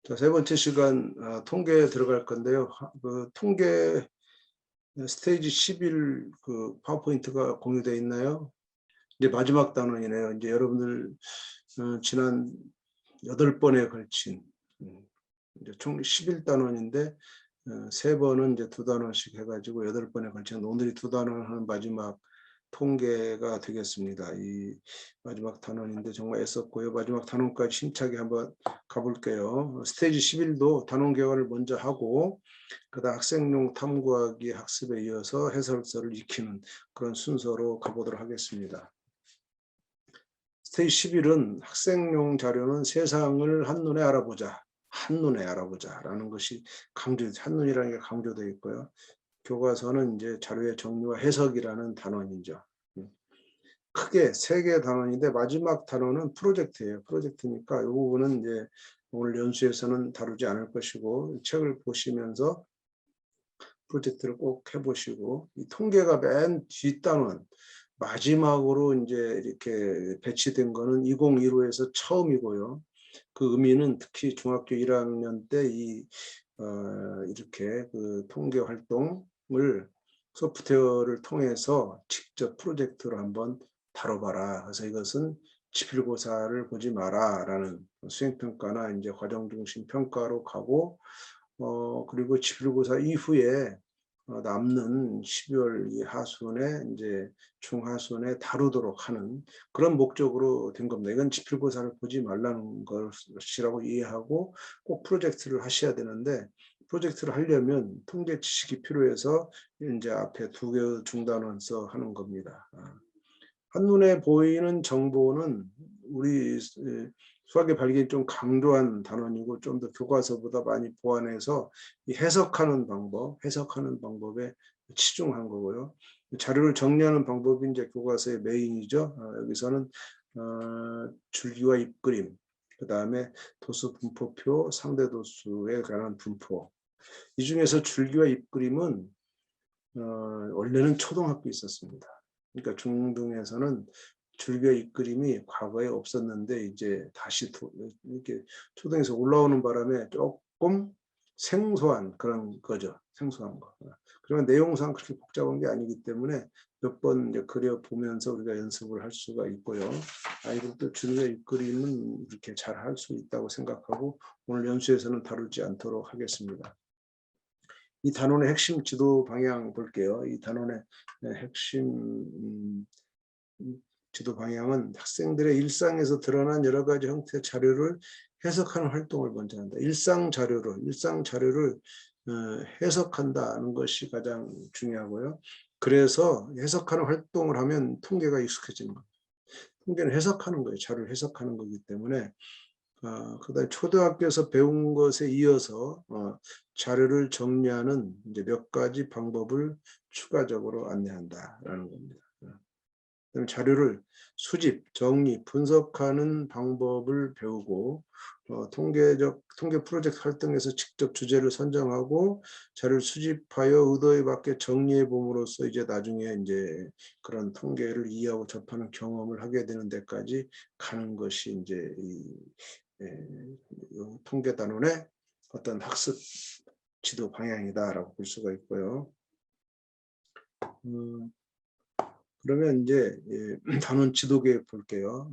자, 세 번째 시간 통계에 들어갈 건데요. 그 통계 스테이지 11 그 파워포인트가 공유되어 있나요? 이제 마지막 단원이네요. 이제 여러분들 지난 8번에 걸친 이제 총 11단원인데 3번은 이제 2단원씩 해가지고 8번에 걸친 오늘이 2단원 하는 마지막 통계가 되겠습니다. 이 마지막 단원인데 정말 애썼고요. 마지막 단원까지 힘차게 한번 가볼게요. 스테이지 11도 단원 개화를 먼저 하고 그다음 학생용 탐구하기 학습에 이어서 해설서를 익히는 그런 순서로 가보도록 하겠습니다. 스테이지 11은 학생용 자료는 세상을 한눈에 알아보자. 한눈에 알아보자라는 것이 한눈이라는 게 강조되어 있고요. 교과서는 이제 자료의 정리와 해석이라는 단원이죠. 크게 3개의 단원인데 마지막 단원은 프로젝트예요. 프로젝트니까 이 부분은 이제 오늘 연수에서는 다루지 않을 것이고 책을 보시면서 프로젝트를 꼭 해보시고 이 통계가 맨 뒷단원 마지막으로 이제 이렇게 배치된 거는 2015에서 처음이고요. 그 의미는 특히 중학교 1학년 때 이렇게 그 통계 활동을 소프트웨어를 통해서 직접 프로젝트로 한번 다뤄봐라. 그래서 이것은 지필고사를 보지 마라 라는 수행평가나 이제 과정중심 평가로 가고 그리고 지필고사 이후에 남는 12월 이 하순에 이제 중하순에 다루도록 하는 그런 목적으로 된 겁니다. 이건 지필고사를 보지 말라는 것이라고 이해하고 꼭 프로젝트를 하셔야 되는데 프로젝트를 하려면 통계 지식이 필요해서 이제 앞에 2개의 중단원서 하는 겁니다. 한눈에 보이는 정보는 우리 수학의 발견이 좀 강조한 단원이고 좀 더 교과서보다 많이 보완해서 이 해석하는 방법에 치중한 거고요. 자료를 정리하는 방법이 이제 교과서의 메인이죠. 여기서는 줄기와 잎그림, 그 다음에 도수 분포표, 상대 도수에 관한 분포. 이 중에서 줄기와 잎그림은 원래는 초등학교에 있었습니다. 그러니까 중등에서는 줄기와 잎그림이 과거에 없었는데 이제 다시 이렇게 초등에서 올라오는 바람에 조금 생소한 그런 거죠. 생소한 거. 그러면 내용상 그렇게 복잡한 게 아니기 때문에 몇 번 그려보면서 우리가 연습을 할 수가 있고요. 아이들도 줄기와 잎그림은 이렇게 잘 할 수 있다고 생각하고 오늘 연수에서는 다루지 않도록 하겠습니다. 이 단원의 핵심 지도 방향 볼게요. 이 단원의 핵심 지도 방향은 학생들의 일상에서 드러난 여러 가지 형태의 자료를 해석하는 활동을 먼저 한다. 일상 자료를 해석한다는 것이 가장 중요하고요. 그래서 해석하는 활동을 하면 통계가 익숙해지는 겁니다. 통계는 해석하는 거예요. 자료를 해석하는 거기 때문에 그다음에 초등학교에서 배운 것에 이어서 자료를 정리하는 이제 몇 가지 방법을 추가적으로 안내한다라는 겁니다. 그다음에 자료를 수집, 정리, 분석하는 방법을 배우고 통계 프로젝트 활동에서 직접 주제를 선정하고 자료를 수집하여 의도에 맞게 정리해 봄으로써 이제 나중에 이제 그런 통계를 이해하고 접하는 경험을 하게 되는 데까지 가는 것이 이제 통계 단원의 어떤 학습 지도 방향이다라고 볼 수가 있고요. 그러면 이제 단원 지도계획 볼게요.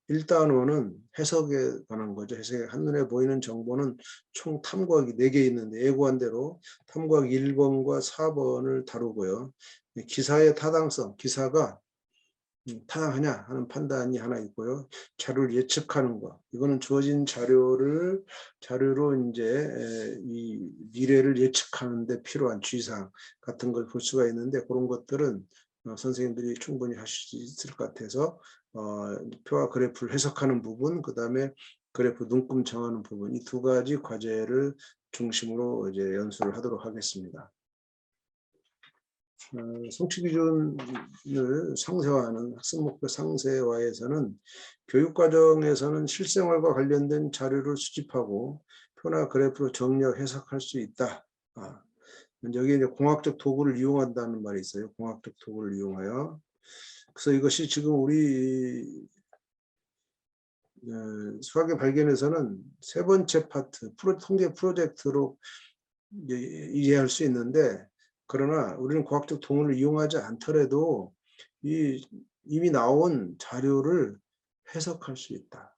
1단원은 해석에 관한 거죠. 해석에 한눈에 보이는 정보는 총 탐구하기 4개 있는데 예고한 대로 탐구하기 1번과 4번을 다루고요. 기사의 타당성, 기사가 타당하냐 하는 판단이 하나 있고요. 자료를 예측하는 것. 이거는 주어진 자료로 이제 이 미래를 예측하는 데 필요한 주의사항 같은 걸 볼 수가 있는데 그런 것들은 선생님들이 충분히 하실 수 있을 것 같아서 표와 그래프를 해석하는 부분, 그 다음에 그래프 눈금 정하는 부분, 이 2가지 과제를 중심으로 이제 연수를 하도록 하겠습니다. 성취 기준을 상세화하는 학습 목표 상세화에서는 교육과정에서는 실생활과 관련된 자료를 수집하고 표나 그래프로 정리하고 해석할 수 있다. 여기 이제 공학적 도구를 이용한다는 말이 있어요. 공학적 도구를 이용하여. 그래서 이것이 지금 우리 수학의 발견에서는 세 번째 파트 통계 프로젝트로 이해할 수 있는데, 그러나 우리는 과학적 도구를 이용하지 않더라도 이미 나온 자료를 해석할 수 있다.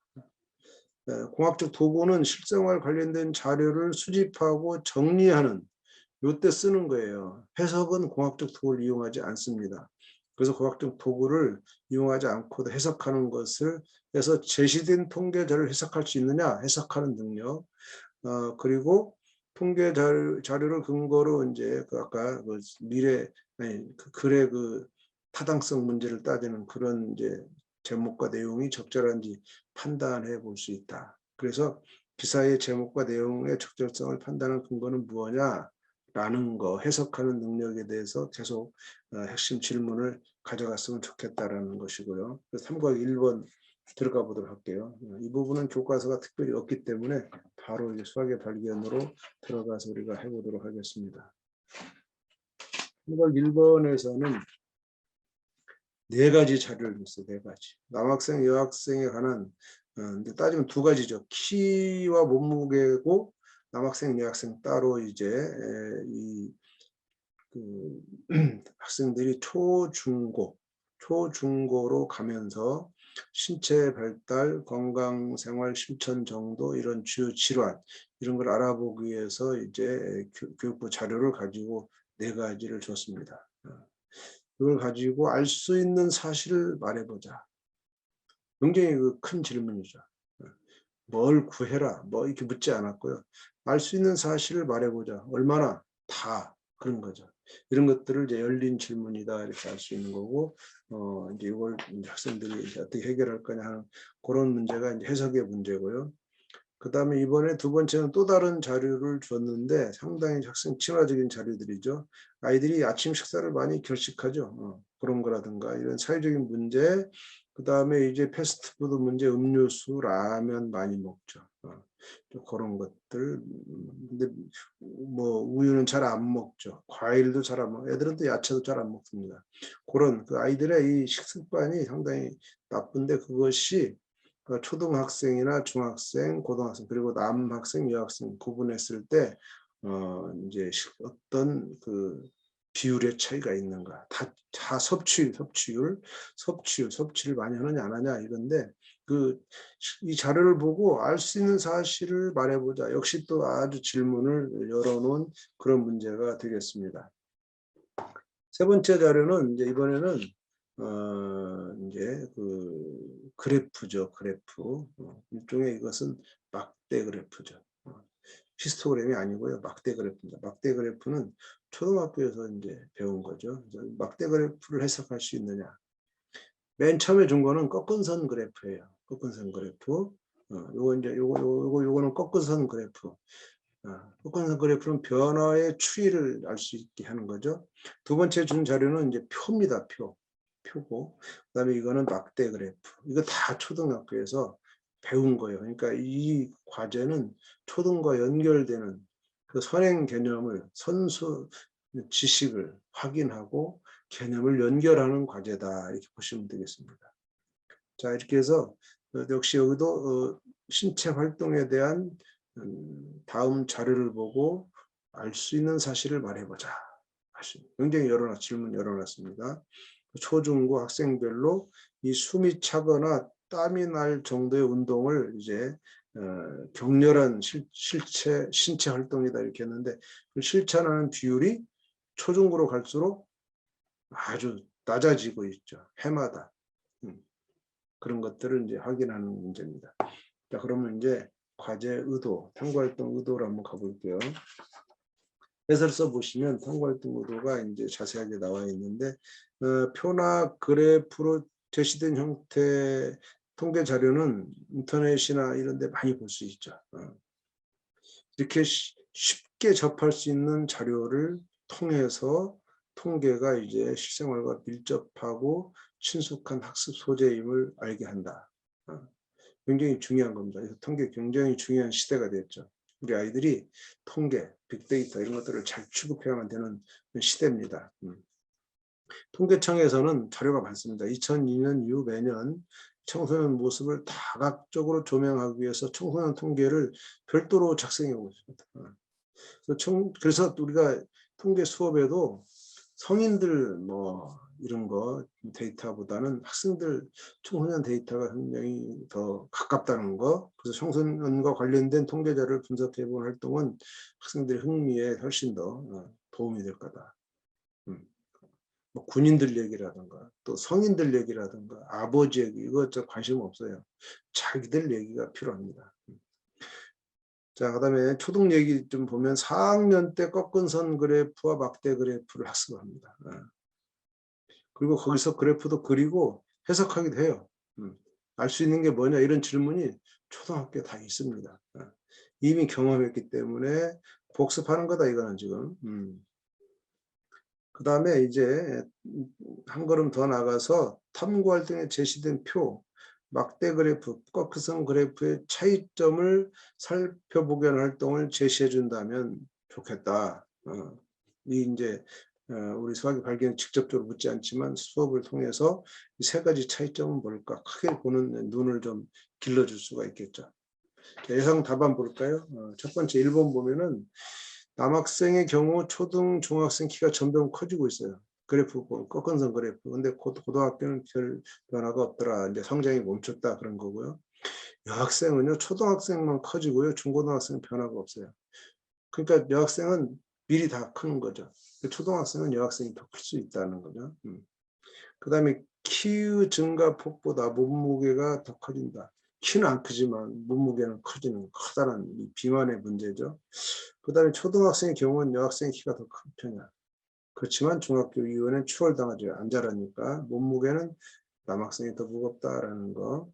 공학적 도구는 실생활 관련된 자료를 수집하고 정리하는 요때 쓰는 거예요. 해석은 공학적 도구를 이용하지 않습니다. 그래서 공학적 도구를 이용하지 않고도 해석하는 것을 해서 제시된 통계 자료를 해석할 수 있느냐, 해석하는 능력. 그리고 통계 자료를 근거로 이제 아까 그 글의 그 타당성 문제를 따지는 그런 이제 제목과 내용이 적절한지 판단해 볼 수 있다. 그래서 기사의 제목과 내용의 적절성을 판단하는 근거는 무엇이냐라는 거, 해석하는 능력에 대해서 계속 핵심 질문을 가져갔으면 좋겠다라는 것이고요. 3과 1번 들어가 보도록 할게요. 이 부분은 교과서가 특별히 없기 때문에 바로 이제 수학의 발견으로 들어가서 우리가 해보도록 하겠습니다. 3과 1번에서는 네 가지 자료를 줬어요. 네 가지. 남학생, 여학생에 관한 근데 따지면 두 가지죠. 키와 몸무게고 남학생, 여학생 따로 이제 그 학생들이 초중고로 가면서 신체 발달, 건강 생활 실천 정도 이런 주요 질환 이런 걸 알아보기 위해서 이제 교육부 자료를 가지고 네 가지를 줬습니다. 그걸 가지고 알 수 있는 사실을 말해보자. 굉장히 큰 질문이죠. 뭘 구해라, 뭐 이렇게 묻지 않았고요. 알 수 있는 사실을 말해보자. 얼마나 다 그런 거죠. 이런 것들을 이제 열린 질문이다 이렇게 알 수 있는 거고, 이제 이걸 학생들이 이제 어떻게 해결할 거냐 하는 그런 문제가 이제 해석의 문제고요. 그 다음에 이번에 두 번째는 또 다른 자료를 줬는데 상당히 학생 친화적인 자료들이죠. 아이들이 아침 식사를 많이 결식하죠. 그런 거라든가 이런 사회적인 문제, 그 다음에 이제 패스트푸드 문제, 음료수, 라면 많이 먹죠. 또 그런 것들. 근데 뭐 우유는 잘 안 먹죠. 과일도 잘 안 먹고 애들은 또 야채도 잘 안 먹습니다. 그런 그 아이들의 이 식습관이 상당히 나쁜데 그것이 초등학생이나 중학생, 고등학생 그리고 남학생, 여학생 구분했을 때 이제 어떤 그 비율의 차이가 있는가? 다 섭취를 많이 하느냐 안 하냐 이건데 이 자료를 보고 알 수 있는 사실을 말해보자. 역시 또 아주 질문을 열어놓은 그런 문제가 되겠습니다. 세 번째 자료는 이제 이번에는 이제 그 그래프죠, 그래프. 일종의 이것은 막대 그래프죠. 히스토그램이 아니고요, 막대 그래프입니다. 막대 그래프는 초등학교에서 이제 배운 거죠. 막대 그래프를 해석할 수 있느냐? 맨 처음에 준 거는 꺾은 선 그래프예요. 꺾은 선 그래프. 요거는 꺾은 선 그래프. 꺾은 선 그래프는 변화의 추이를 알 수 있게 하는 거죠. 두 번째 준 자료는 이제 표입니다. 표고. 그다음에 이거는 막대 그래프. 이거 다 초등학교에서 배운 거예요. 그러니까 이 과제는 초등과 연결되는 그 선행 개념을 선수 지식을 확인하고 개념을 연결하는 과제다 이렇게 보시면 되겠습니다. 자 이렇게 해서 역시 여기도 신체 활동에 대한 다음 자료를 보고 알 수 있는 사실을 말해보자. 굉장히 질문 열어놨습니다. 초중고 학생별로 이 숨이 차거나 땀이 날 정도의 운동을 이제 격렬한 신체 활동이다 이렇게 했는데 그 실천하는 비율이 초중고로 갈수록 아주 낮아지고 있죠. 해마다. 그런 것들을 이제 확인하는 문제입니다. 자, 그러면 이제 과제 의도, 탐구활동 의도를 한번 가볼게요. 해설 써보시면 탐구활동 의도가 이제 자세하게 나와 있는데, 표나 그래프로 제시된 형태 통계 자료는 인터넷이나 이런 데 많이 볼 수 있죠. 이렇게 쉽게 접할 수 있는 자료를 통해서 통계가 이제 실생활과 밀접하고 친숙한 학습 소재임을 알게 한다. 굉장히 중요한 겁니다. 그래서 통계 굉장히 중요한 시대가 됐죠. 우리 아이들이 통계, 빅데이터 이런 것들을 잘 취급해야만 되는 시대입니다. 통계청에서는 자료가 많습니다. 2002년 이후 매년 청소년 모습을 다각적으로 조명하기 위해서 청소년 통계를 별도로 작성해 오고 있습니다. 그래서 우리가 통계 수업에도 성인들 뭐 이런 거 데이터보다는 학생들 청소년 데이터가 굉장히 더 가깝다는 거. 그래서 청소년과 관련된 통계 자료를 분석해 본 활동은 학생들의 흥미에 훨씬 더 도움이 될 거다. 뭐 군인들 얘기라든가 또 성인들 얘기라든가 아버지 얘기 이거 저 관심 없어요. 자기들 얘기가 필요합니다. 자, 그다음에 초등 얘기 좀 보면 4학년 때 꺾은 선 그래프와 막대 그래프를 학습합니다. 그리고 거기서 그래프도 그리고 해석하기도 해요. 알 수 있는 게 뭐냐 이런 질문이 초등학교에 다 있습니다. 이미 경험했기 때문에 복습하는 거다 이거는 지금. 그다음에 이제 한 걸음 더 나가서 탐구 활동에 제시된 표, 막대 그래프, 꺾은 그래프의 차이점을 살펴보게 하는 활동을 제시해 준다면 좋겠다. 이 이제 우리 수학의 발견 직접적으로 묻지 않지만 수업을 통해서 이 세 가지 차이점은 뭘까 크게 보는 눈을 좀 길러줄 수가 있겠죠. 예상 답안 볼까요? 첫 번째 1번 보면은 남학생의 경우 초등, 중학생 키가 점점 커지고 있어요. 그래프, 꺾은 선 그래프. 근데 고등학교는 별 변화가 없더라. 이제 성장이 멈췄다 그런 거고요. 여학생은요, 초등학생만 커지고요, 중고등학생은 변화가 없어요. 그러니까 여학생은 미리 다 크는 거죠. 초등학생은 여학생이 더 클 수 있다는 거죠. 그 다음에 키 증가 폭보다 몸무게가 더 커진다. 키는 안 크지만 몸무게는 커지는 커다란 이 비만의 문제죠. 그 다음에 초등학생의 경우는 여학생의 키가 더 큰 편이야. 그렇지만 중학교 이후에는 추월당하지 안 자라니까 몸무게는 남학생이 더 무겁다라는 거.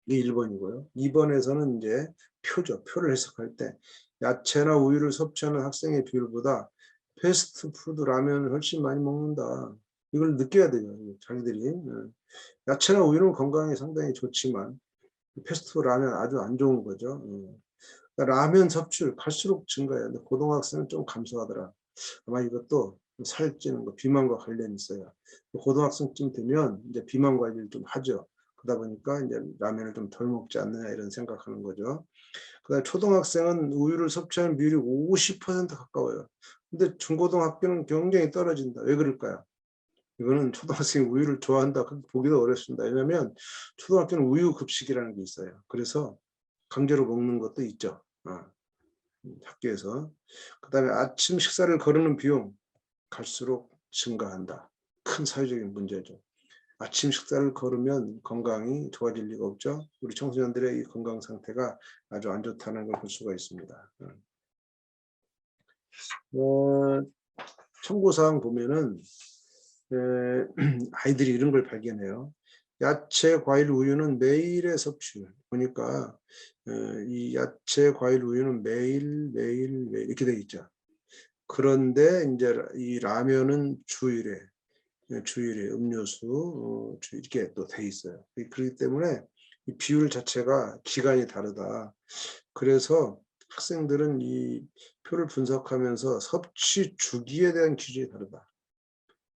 이게 1번이고요. 2번에서는 이제 표죠. 표를 해석할 때 야채나 우유를 섭취하는 학생의 비율보다 패스트푸드 라면을 훨씬 많이 먹는다. 이걸 느껴야 돼요. 자기들이. 야채나 우유는 건강에 상당히 좋지만 패스트푸드 라면 아주 안 좋은 거죠. 그러니까 라면 섭취율 갈수록 증가해요. 근데 고등학생은 좀 감소하더라. 아마 이것도 살찌는 거, 비만과 관련이 있어요. 고등학생쯤 되면 이제 비만 관리를 좀 하죠. 그러다 보니까 이제 라면을 좀 덜 먹지 않느냐 이런 생각하는 거죠. 그다음에 초등학생은 우유를 섭취하는 비율이 50% 가까워요. 근데 중고등학교는 굉장히 떨어진다. 왜 그럴까요? 이거는 초등학생이 우유를 좋아한다 보기도 어렵습니다. 왜냐하면 초등학교는 우유 급식이라는 게 있어요. 그래서 강제로 먹는 것도 있죠. 학교에서. 그다음에 아침 식사를 거르는 비용 갈수록 증가한다. 큰 사회적인 문제죠. 아침 식사를 거르면 건강이 좋아질 리가 없죠. 우리 청소년들의 이 건강 상태가 아주 안 좋다는 걸 볼 수가 있습니다. 청구사항 보면은 아이들이 이런 걸 발견해요. 야채, 과일, 우유는 매일의 섭취. 보니까 이 야채, 과일, 우유는 매일 이렇게 돼 있죠. 그런데 이제 이 라면은 주일에 음료수 이렇게 또 돼 있어요. 그렇기 때문에 이 비율 자체가 기간이 다르다. 그래서 학생들은 이 표를 분석하면서 섭취 주기에 대한 기준이 다르다.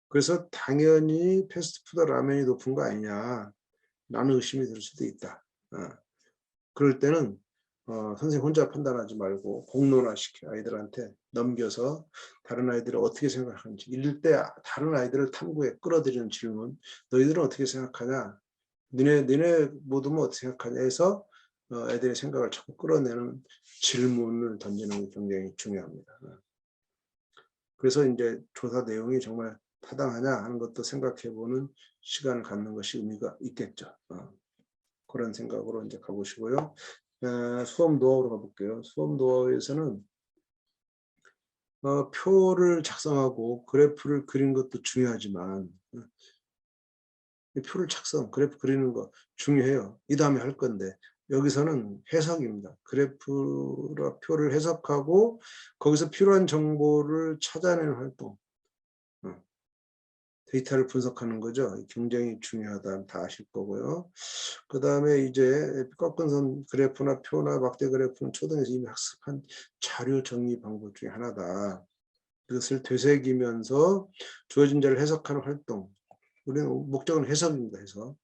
그래서 당연히 패스트푸드 라면이 높은 거 아니냐 라는 의심이 들 수도 있다. 그럴 때는 선생님 혼자 판단하지 말고 공론화시켜 아이들한테 넘겨서 다른 아이들이 어떻게 생각하는지 읽을 때 다른 아이들을 탐구에 끌어들이는 질문, 너희들은 어떻게 생각하냐, 너네 모두는 어떻게 생각하냐 해서 애들의 생각을 자꾸 끌어내는 질문을 던지는 게 굉장히 중요합니다. 그래서 이제 조사 내용이 정말 타당하냐 하는 것도 생각해보는 시간을 갖는 것이 의미가 있겠죠. 그런 생각으로 이제 가보시고요. 수업 노하우로 가볼게요. 수업 노하우에서는 표를 작성하고 그래프를 그리는 것도 중요하지만 표를 그래프 그리는 거 중요해요. 이 다음에 할 건데 여기서는 해석입니다. 그래프라 표를 해석하고 거기서 필요한 정보를 찾아내는 활동. 데이터를 분석하는 거죠. 굉장히 중요하다. 다 아실 거고요. 그 다음에 이제 꺾은 선 그래프나 표나 막대 그래프는 초등에서 이미 학습한 자료 정리 방법 중에 하나다. 그것을 되새기면서 주어진 자를 해석하는 활동. 우리는 목적은 해석입니다. 해석.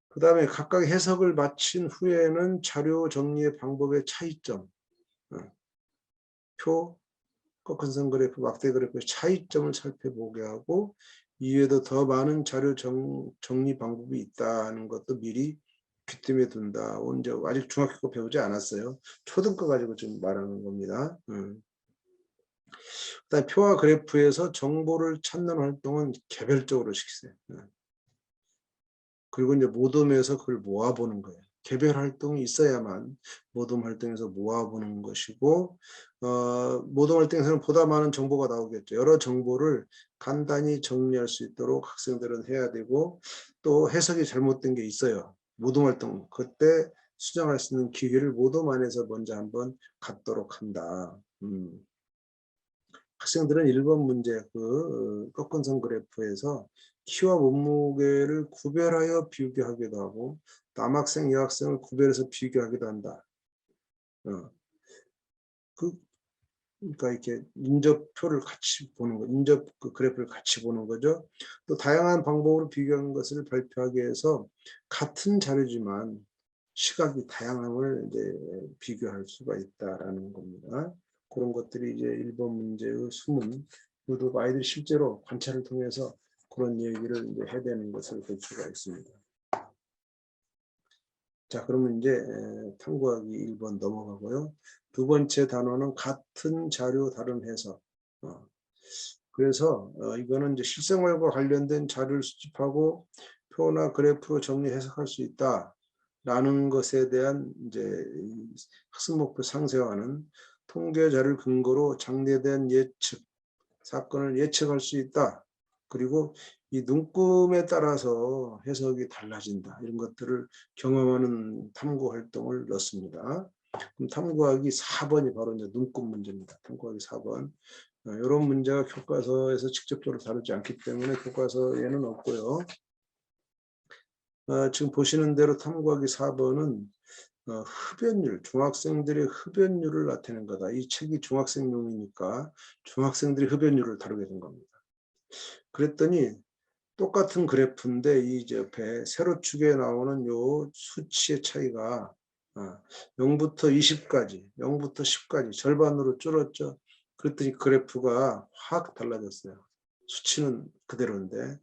그 다음에 각각 해석을 마친 후에는 자료 정리의 방법의 차이점, 표, 꺾은 그래프, 막대 그래프의 차이점을 살펴보게 하고 이외에도 더 많은 자료 정리 방법이 있다는 것도 미리 귀뜸에 둔다. 이제 아직 중학교 거 배우지 않았어요. 초등 거 가지고 지금 말하는 겁니다. 그다음에 표와 그래프에서 정보를 찾는 활동은 개별적으로 시키세요. 그리고 이제 모둠에서 그걸 모아보는 거예요. 개별 활동이 있어야만 모둠 활동에서 모아보는 것이고, 모둠 활동에서는 보다 많은 정보가 나오겠죠. 여러 정보를 간단히 정리할 수 있도록 학생들은 해야 되고, 또 해석이 잘못된 게 있어요. 모둠 활동, 그때 수정할 수 있는 기회를 모둠 안에서 먼저 한번 갖도록 한다. 학생들은 1번 문제 그 꺾은선 그래프에서 키와 몸무게를 구별하여 비교하기도 하고 남학생, 여학생을 구별해서 비교하기도 한다. 그러니까 이렇게 인접표를 같이 보는 거, 인접 그 그래프를 같이 보는 거죠. 또 다양한 방법으로 비교하는 것을 발표하기 위해서 같은 자료지만 시각이 다양함을 이제 비교할 수가 있다라는 겁니다. 그런 것들이 이제 1번 문제의 수문, 그리고 아이들이 실제로 관찰을 통해서 그런 얘기를 이제 해대는 것을 볼 수가 있습니다. 자, 그러면 이제 탐구하기 1번 넘어가고요. 두 번째 단어는 같은 자료 다른 해석. 그래서 이거는 이제 실생활과 관련된 자료를 수집하고 표나 그래프로 정리 해석할 수 있다라는 것에 대한 이제 학습 목표 상세화는 통계 자료를 근거로 장래에 대한 예측, 사건을 예측할 수 있다. 그리고 이 눈금에 따라서 해석이 달라진다. 이런 것들을 경험하는 탐구 활동을 넣습니다. 그럼 탐구하기 4번이 바로 이제 눈금 문제입니다. 탐구하기 4번. 이런 문제가 교과서에서 직접적으로 다루지 않기 때문에 교과서에는 없고요. 지금 보시는 대로 탐구하기 4번은 흡연율, 중학생들의 흡연율을 나타낸 거다. 이 책이 중학생용이니까 중학생들의 흡연율을 다루게 된 겁니다. 그랬더니 똑같은 그래프인데 이 옆에 세로축에 나오는 요 수치의 차이가 0부터 20까지, 0부터 10까지 절반으로 줄었죠. 그랬더니 그래프가 확 달라졌어요. 수치는 그대로인데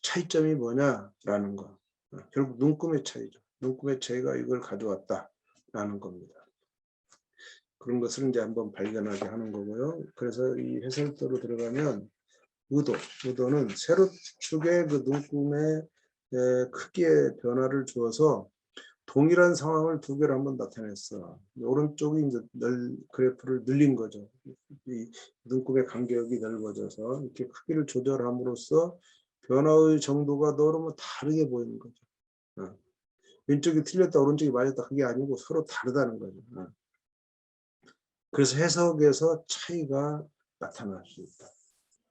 차이점이 뭐냐라는 거. 결국 눈금의 차이죠. 눈금의 차이가 이걸 가져왔다라는 겁니다. 그런 것을 이제 한번 발견하게 하는 거고요. 그래서 이 해설도로 들어가면 의도는 세로축의 그 눈금의 크기의 변화를 주어서 동일한 상황을 두 개를 한번 나타냈어. 오른쪽이 이제 그래프를 늘린 거죠. 이 눈금의 간격이 넓어져서 이렇게 크기를 조절함으로써 변화의 정도가 너무 다르게 보이는 거죠. 왼쪽이 틀렸다 오른쪽이 맞았다 그게 아니고 서로 다르다는 거죠. 그래서 해석에서 차이가 나타날 수 있다.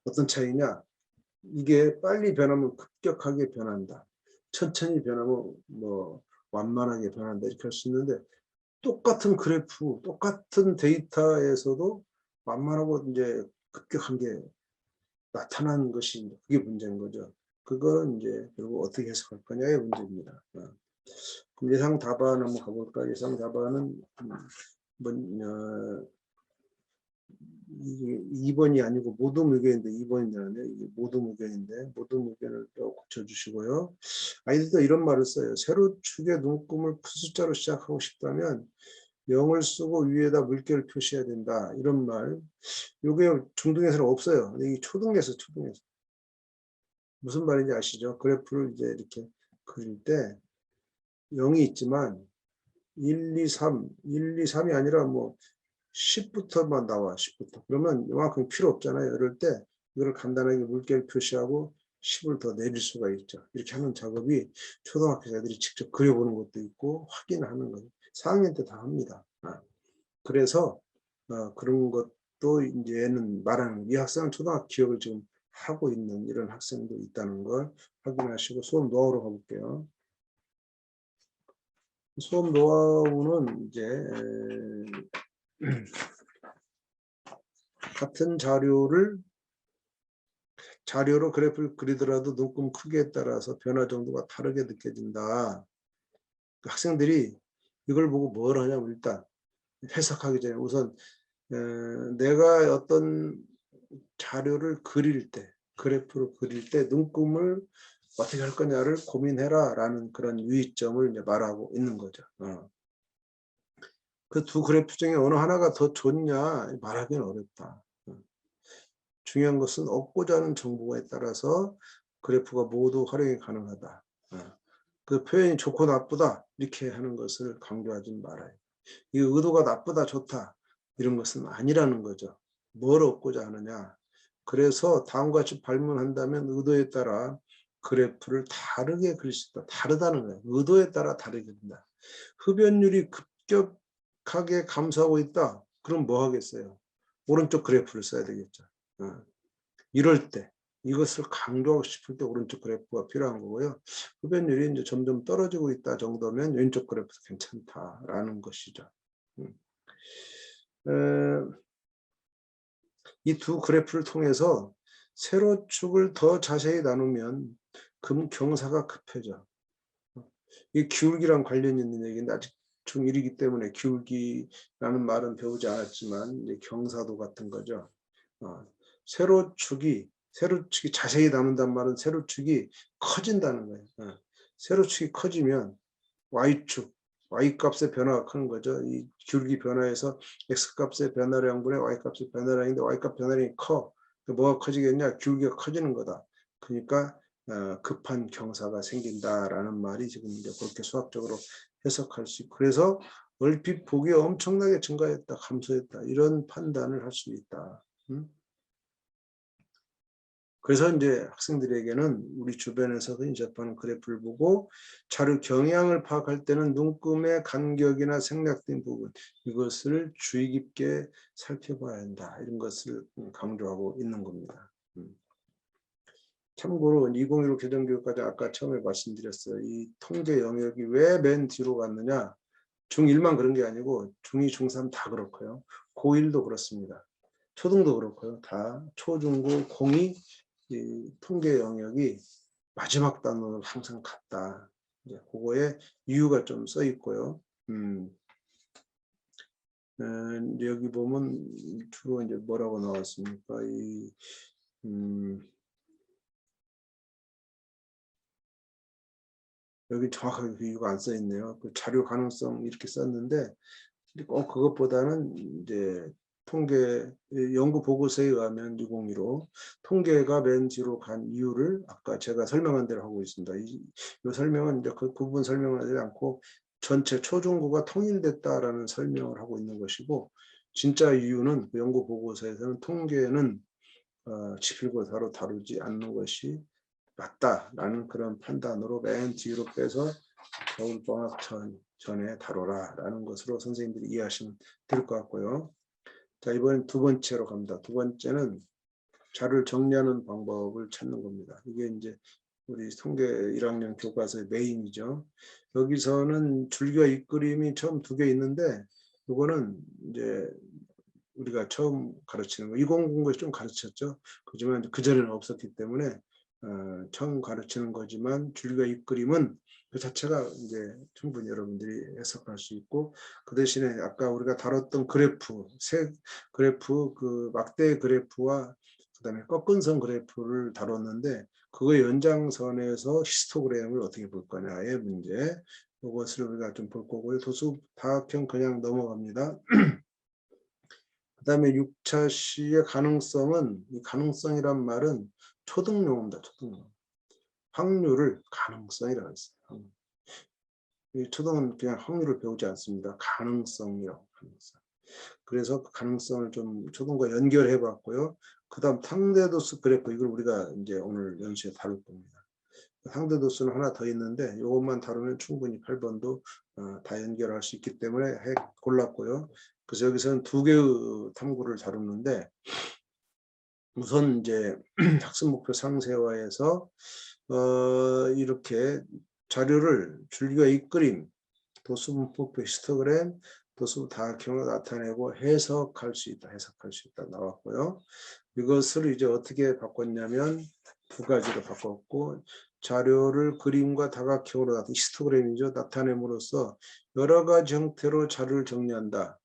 어떤 차이냐? 이게 빨리 변하면 급격하게 변한다. 천천히 변하면 뭐 완만하게 변한다 이렇게 할 수 있는데 똑같은 그래프, 똑같은 데이터에서도 완만하고 이제 급격한 게 나타나는 것이 그게 문제인 거죠. 그거는 이제 결국 어떻게 해석할 거냐의 문제입니다. 그럼 예상 답안 한번 가볼까? 예상 답안은 뭐 2번이 아니고 모든 의견인데 2번이라네. 이게 모든 의견인데 모든 의견을 또 고쳐주시고요. 아이들도 이런 말을 써요. 세로축의 눈금을 푸숫자로 시작하고 싶다면 0을 쓰고 위에다 물결을 표시해야 된다. 이런 말. 이게 중등에서는 없어요. 근데 이 초등에서 초등에서 무슨 말인지 아시죠? 그래프를 이제 이렇게 그릴 때 0이 있지만 1, 2, 3, 1, 2, 3이 아니라 뭐 10부터만 나와. 10부터. 그러면 이만큼 필요 없잖아요. 이럴 때 이걸 간단하게 물결 표시하고 10을 더 내릴 수가 있죠. 이렇게 하는 작업이 초등학교 애들이 직접 그려보는 것도 있고 확인하는 거예요. 4학년 때 다 합니다. 그래서 그런 것도 이제는 말하는 이 학생은 초등학교 기억을 지금 하고 있는 이런 학생도 있다는 걸 확인하시고 수업 노하우로 가볼게요. 수업 노하우는 이제 같은 자료로 그래프를 그리더라도 눈금 크기에 따라서 변화 정도가 다르게 느껴진다. 학생들이 이걸 보고 뭘 하냐면 일단 해석하기 전에 우선 내가 어떤 자료를 그릴 때, 그래프를 그릴 때 눈금을 어떻게 할 거냐를 고민해라 라는 그런 유의점을 이제 말하고 있는 거죠. 그 두 그래프 중에 어느 하나가 더 좋냐 말하기는 어렵다. 중요한 것은 얻고자 하는 정보에 따라서 그래프가 모두 활용이 가능하다. 그 표현이 좋고 나쁘다 이렇게 하는 것을 강조하지 말아요. 이 의도가 나쁘다 좋다 이런 것은 아니라는 거죠. 뭘 얻고자 하느냐. 그래서 다음과 같이 발문한다면 의도에 따라 그래프를 다르게 그릴 수 있다. 다르다는 거예요. 의도에 따라 다르게 그린다. 흡연율이 급격하게 감소하고 있다. 그럼 뭐 하겠어요? 오른쪽 그래프를 써야 되겠죠. 이럴 때 이것을 강조하고 싶을 때 오른쪽 그래프가 필요한 거고요. 흡연율이 이제 점점 떨어지고 있다 정도면 왼쪽 그래프도 괜찮다라는 것이죠. 이 두 그래프를 통해서 세로축을 더 자세히 나누면 금경사가 급해져. 이 기울기랑 관련이 있는 얘기인데 아직 중1이기 때문에 기울기라는 말은 배우지 않았지만 이제 경사도 같은 거죠. 세로축이 자세히 나눈단 말은 세로축이 커진다는 거예요. 세로축이 커지면 Y축, Y값의 변화가 크는 거죠. 이 기울기 변화에서 X값의 변화량분의 Y값의 변화량인데 Y값 변화량이 커. 뭐가 커지겠냐? 기울기가 커지는 거다. 그러니까 급한 경사가 생긴다라는 말이 지금 이제 그렇게 수학적으로 해석할 수 있고, 그래서 얼핏 보기에 엄청나게 증가했다, 감소했다 이런 판단을 할 수 있다. 그래서 이제 학생들에게는 우리 주변에서 흔히 접하는 그래프를 보고 자료 경향을 파악할 때는 눈금의 간격이나 생략된 부분 이것을 주의 깊게 살펴봐야 한다. 이런 것을 강조하고 있는 겁니다. 참고로 2015 개정교육과정 아까 처음에 말씀드렸어요. 이 통계 영역이 왜 맨 뒤로 갔느냐. 중1만 그런 게 아니고 중2, 중3 다 그렇고요. 고1도 그렇습니다. 초등도 그렇고요. 다 초중고 공이 이 통계 영역이 마지막 단원을 항상 같다. 이제 그거에 이유가 좀 써 있고요. 여기 보면 주로 이제 뭐라고 나왔습니까? 여기 정확하게 그 이유가 안 써 있네요. 그 자료 가능성 이렇게 썼는데 그것보다는 이제 통계 연구 보고서에 의하면 602로 통계가 맨 뒤로 간 이유를 아까 제가 설명한 대로 하고 있습니다. 이 설명은 이제 그 부분 설명을 하지 않고 전체 초중고가 통일됐다라는 설명을 하고 있는 것이고, 진짜 이유는 그 연구 보고서에서는 통계는 지필고사로 다루지 않는 것이 맞다라는 그런 판단으로 맨 뒤로 빼서 겨울방학 전에 다뤄라라는 것으로 선생님들이 이해하시면 될 것 같고요. 자, 이번엔 두 번째로 갑니다. 두 번째는 자료를 정리하는 방법을 찾는 겁니다. 이게 이제 우리 통계 1학년 교과서의 메인이죠. 여기서는 줄기와 윗그림이 처음 두 개 있는데 이거는 이제 우리가 처음 가르치는 거, 2009에서 좀 가르쳤죠. 그지만 그전에는 없었기 때문에 처음 가르치는 거지만 줄기와 윗그림은 그 자체가 이제 충분히 여러분들이 해석할 수 있고, 그 대신에 아까 우리가 다뤘던 그래프, 그래프 그 막대 그래프와 그다음에 꺾은선 그래프를 다뤘는데 그거 연장선에서 히스토그램을 어떻게 볼 거냐의 문제, 이것을 우리가 좀 볼 거고요. 도수 다학형 그냥 넘어갑니다. 그 다음에 6차 시의 가능성은, 이 가능성이란 말은 초등용어입니다. 초등용어. 확률을 가능성이라고 했어요. 이 초등은 그냥 확률을 배우지 않습니다. 가능성이라고. 가능성. 그래서 그 가능성을 좀 초등과 연결해 봤고요. 그 다음 상대도수 그래프, 이걸 우리가 이제 오늘 연수에 다룰 겁니다. 상대도수는 하나 더 있는데 이것만 다루면 충분히 8번도 다 연결할 수 있기 때문에 골랐고요. 그래서 여기서는 두 개의 탐구를 다루는데, 우선 이제 학습 목표 상세화에서 이렇게 자료를 줄기와 윗그림, 도수 분포표, 히스토그램, 도수 다각형으로 나타내고 해석할 수 있다. 해석할 수 있다 나왔고요. 이것을 이제 어떻게 바꿨냐면 두 가지로 바꿨고, 자료를 그림과 다각형으로 히스토그램이죠. 나타냄으로써 여러 가지 형태로 자료를 정리한다.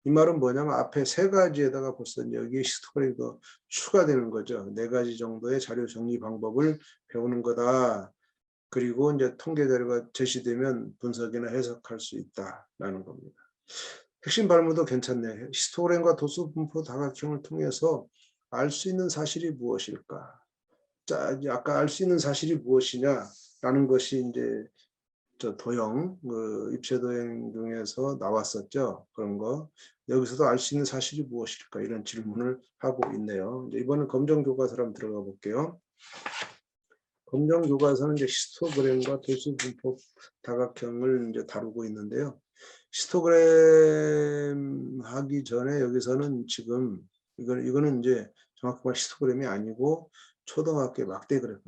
이 말은 뭐냐면 앞에 세 가지에다가 벌써 여기 히스토그램이 더 추가되는 거죠. 네 가지 정도의 자료 정리 방법을 배우는 거다. 그리고 이제 통계 자료가 제시되면 분석이나 해석할 수 있다라는 겁니다. 핵심 발문도 괜찮네요. 히스토그램과 도수 분포 다각형을 통해서 알 수 있는 사실이 무엇일까? 자, 이제 아까 알 수 있는 사실이 무엇이냐라는 것이 이제 저 도형, 입체 도형 중에서 나왔었죠. 그런 거. 여기서도 알 수 있는 사실이 무엇일까? 이런 질문을 하고 있네요. 이제 이번엔 검정 교과서로 한번 들어가 볼게요. 검정 교과서는 이제 히스토그램과 도수 분포 다각형을 이제 다루고 있는데요. 히스토그램 하기 전에 여기서는 지금 이거는 이제 정확히 말하면 히스토그램이 아니고 초등학교 막대 그래프.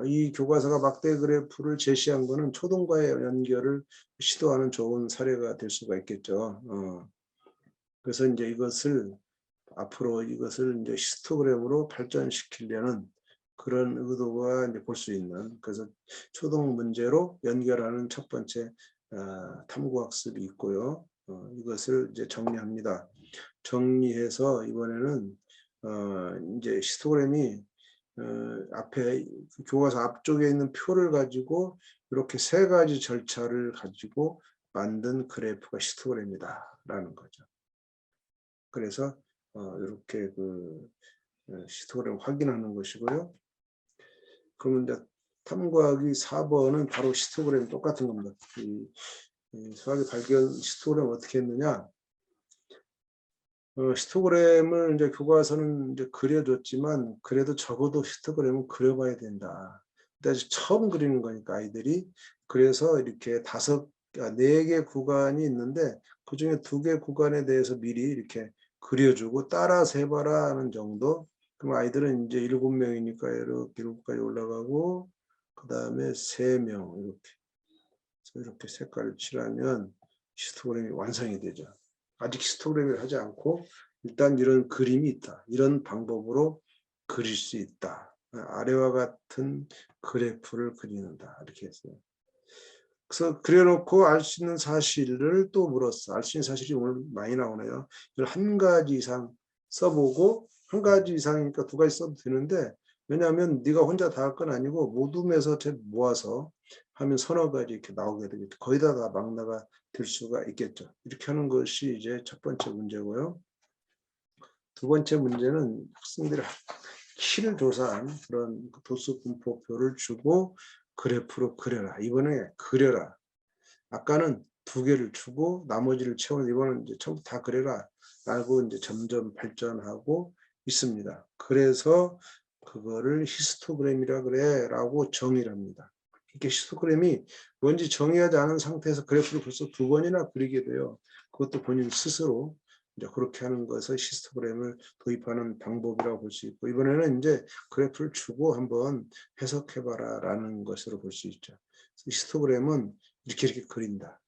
이 교과서가 막대 그래프를 제시한 거는 초등과의 연결을 시도하는 좋은 사례가 될 수가 있겠죠. 그래서 이제 이것을 앞으로 이것을 이제 히스토그램으로 발전시키려는 그런 의도가 이제 볼 수 있는, 그래서 초등 문제로 연결하는 첫 번째 탐구학습이 있고요. 이것을 이제 정리합니다. 정리해서 이번에는 이제 히스토그램이 앞에 교과서 앞쪽에 있는 표를 가지고 이렇게 세 가지 절차를 가지고 만든 그래프가 히스토그램이다라는 거죠. 그래서 이렇게 그 히스토그램 확인하는 것이고요. 그러면 이제 탐구하기 4번은 바로 히스토그램 똑같은 겁니다. 이 수학의 발견 히스토그램 어떻게 했느냐? 히스토그램을 이제 교과서는 이제 그려줬지만 그래도 적어도 히스토그램은 그려봐야 된다. 근데 처음 그리는 거니까 아이들이, 그래서 이렇게 4개 구간이 있는데 그 중에 2개 구간에 대해서 미리 이렇게 그려주고 따라서 해봐라 하는 정도. 그럼 아이들은 이제 7명이니까 이렇게 7까지 올라가고 그 다음에 3명 이렇게 색깔을 칠하면 히스토그램이 완성이 되죠. 아직 히스토그램을 하지 않고 일단 이런 그림이 있다. 이런 방법으로 그릴 수 있다. 아래와 같은 그래프를 그리는다. 이렇게 했어요. 그래서 그려놓고 알 수 있는 사실을 또 물었어. 알 수 있는 사실이 오늘 많이 나오네요. 이걸 한 가지 이상 써보고, 한 가지 이상이니까 2가지 써도 되는데, 왜냐하면 네가 혼자 다 할 건 아니고 모둠에서 모아서 하면 서너 가지 이렇게 나오게 되겠죠. 거의 다 막나가 될 수가 있겠죠. 이렇게 하는 것이 이제 첫 번째 문제고요. 두 번째 문제는 학생들이 키를 조사한 그런 도수 분포표를 주고 그래프로 그려라. 이번에 그려라. 아까는 2개를 주고 나머지를 채우는, 이번은 이제 전부 다 그래라 라고 이제 점점 발전하고 있습니다. 그래서 그거를 히스토그램이라 그래 라고 정의를 합니다. 이렇게 히스토그램이 뭔지 정의하지 않은 상태에서 그래프를 벌써 2번이나 그리게 돼요. 그것도 본인 스스로 이제 그렇게 하는 것을 히스토그램을 도입하는 방법이라고 볼 수 있고, 이번에는 이제 그래프를 주고 한번 해석해봐라 라는 것으로 볼 수 있죠. 히스토그램은 이렇게 그린다.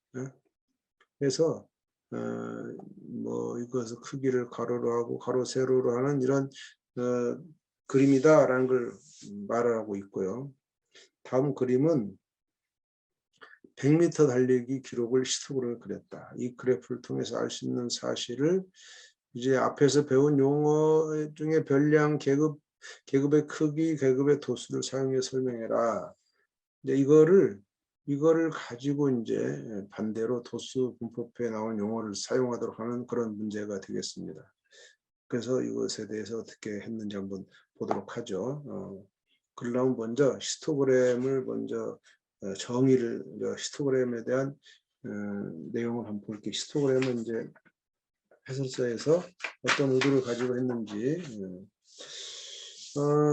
그래서 뭐 이것을 크기를 가로로 하고 가로 세로로 하는 이런 그림이다라는 걸 말하고 있고요. 다음 그림은 100m 달리기 기록을 히스토그램에 그렸다. 이 그래프를 통해서 알 수 있는 사실을 이제 앞에서 배운 용어 중에 별량, 계급의 크기, 계급의 도수를 사용해 설명해라. 이제 이거를 가지고 이제 반대로 도수 분포표에 나온 용어를 사용하도록 하는 그런 문제가 되겠습니다. 그래서 이것에 대해서 어떻게 했는지 한번 보도록 하죠. 그러려면 먼저 히스토그램을 먼저 정의를, 히스토그램에 대한 내용을 한번 볼게요. 히스토그램은 이제 해설서에서 어떤 의도를 가지고 했는지,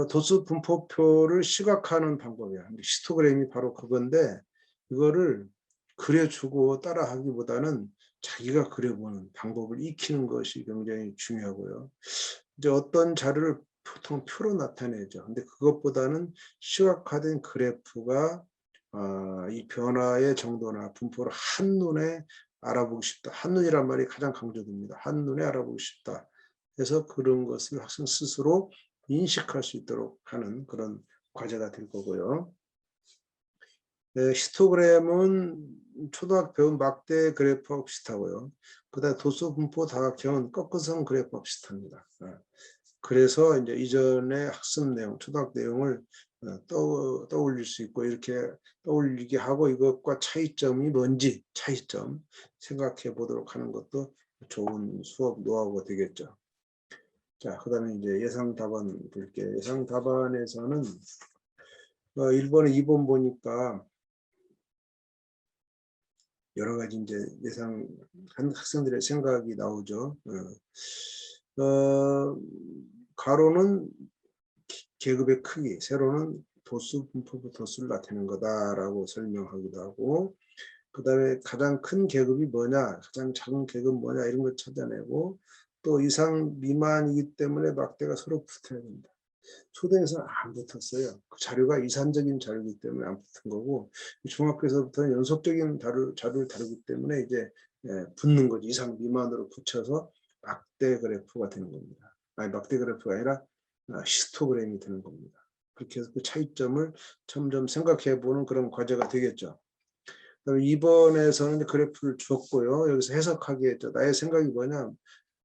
도수 분포표를 시각화하는 방법이야. 히스토그램이 바로 그건데, 이거를 그려주고 따라하기보다는 자기가 그려보는 방법을 익히는 것이 굉장히 중요하고요. 이제 어떤 자료를 보통 표로 나타내죠. 근데 그것보다는 시각화된 그래프가 이 변화의 정도나 분포를 한눈에 알아보고 싶다. 한눈이란 말이 가장 강조됩니다. 한눈에 알아보고 싶다. 그래서 그런 것을 학생 스스로 인식할 수 있도록 하는 그런 과제가 될 거고요. 네, 히스토그램은 초등학교 배운 막대 그래프하고 비슷하고요. 그다음 도수 분포 다각형은 꺾어선 그래프와 비슷합니다. 그래서 이제 이전의 학습 내용, 초등학교 내용을 떠올릴 수 있고 이렇게 떠올리게 하고 이것과 차이점이 뭔지 차이점 생각해 보도록 하는 것도 좋은 수업 노하우가 되겠죠. 자, 그다음에 이제 예상 답안 볼게요. 예상 답안에서는 1번에 2번 보니까 여러 가지 이제 예상 학생들의 생각이 나오죠. 가로는 계급의 크기, 세로는 도수, 분포, 도수를 나타내는 거다라고 설명하기도 하고, 그 다음에 가장 큰 계급이 뭐냐, 가장 작은 계급은 뭐냐 이런 걸 찾아내고, 또 이상 미만이기 때문에 막대가 서로 붙어야 된다. 초등에서는 안 붙었어요. 그 자료가 이산적인 자료이기 때문에 안 붙은 거고, 중학교에서부터는 연속적인 자료를 다루기 때문에 이제 붙는 거지. 이상 미만으로 붙여서 막대 그래프가 되는 겁니다. 아니, 막대 그래프가 아니라 히스토그램이 되는 겁니다. 그렇게 해서 그 차이점을 점점 생각해 보는 그런 과제가 되겠죠. 그다음에 2번에서는 그래프를 줬고요. 여기서 해석하게 했죠. 나의 생각이 뭐냐,